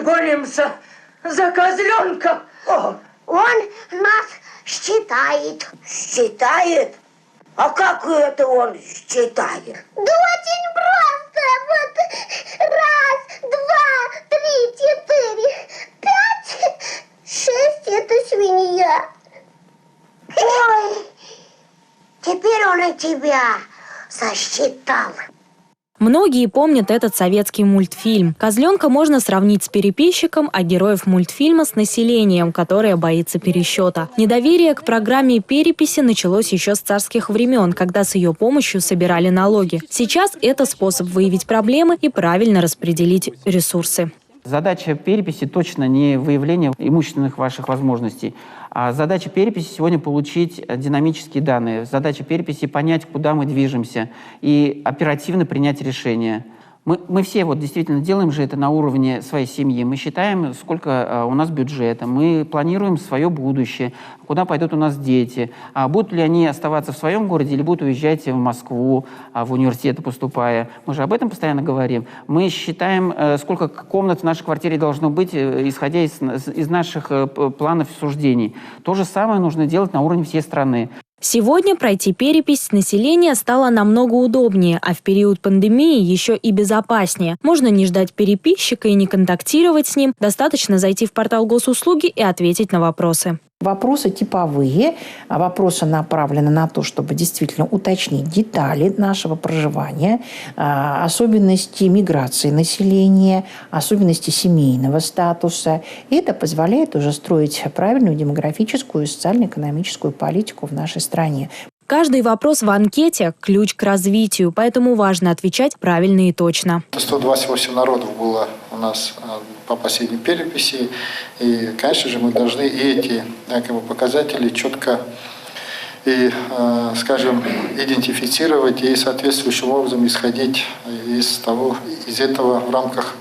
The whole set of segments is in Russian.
боремся за козленка. Он нас считает. Считает? А как это он считает? Да очень просто. Вот 1, 2, 3, 4, 5, 6 это свинья. Ой, теперь он и тебя сосчитал. Многие помнят этот советский мультфильм. Козленка можно сравнить с переписчиком, а героев мультфильма с населением, которое боится пересчета. Недоверие к программе переписи началось еще с царских времен, когда с ее помощью собирали налоги. Сейчас это способ выявить проблемы и правильно распределить ресурсы. Задача переписи точно не выявление имущественных ваших возможностей, а задача переписи сегодня получить динамические данные. Задача переписи понять, куда мы движемся и оперативно принять решение. Мы все вот действительно делаем же это на уровне своей семьи. Мы считаем, сколько у нас бюджета, мы планируем свое будущее, куда пойдут у нас дети, будут ли они оставаться в своем городе или будут уезжать в Москву, в университет поступая. Мы же об этом постоянно говорим. Мы считаем, сколько комнат в нашей квартире должно быть, исходя из наших планов и суждений. То же самое нужно делать на уровне всей страны. Сегодня пройти перепись населения стало намного удобнее, а в период пандемии еще и безопаснее. Можно не ждать переписчика и не контактировать с ним, достаточно зайти в портал госуслуги и ответить на вопросы. Вопросы типовые, вопросы направлены на то, чтобы действительно уточнить детали нашего проживания, особенности миграции населения, особенности семейного статуса. И это позволяет уже строить правильную демографическую и социально-экономическую политику в нашей стране. Каждый вопрос в анкете – ключ к развитию, поэтому важно отвечать правильно и точно. 128 народов было у нас по последней переписи. И, конечно же, мы должны и эти показатели четко и, скажем, идентифицировать и соответствующим образом исходить из этого в рамках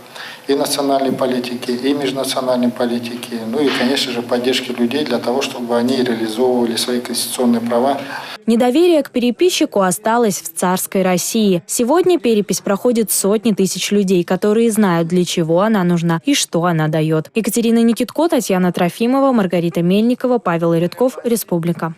и национальной политики, и межнациональной политики, ну и, конечно же, поддержки людей для того, чтобы они реализовывали свои конституционные права. Недоверие к переписчику осталось в царской России. Сегодня перепись проходит сотни тысяч людей, которые знают, для чего она нужна и что она дает. Екатерина Никитко, Татьяна Трофимова, Маргарита Мельникова, Павел Рядков, Республика.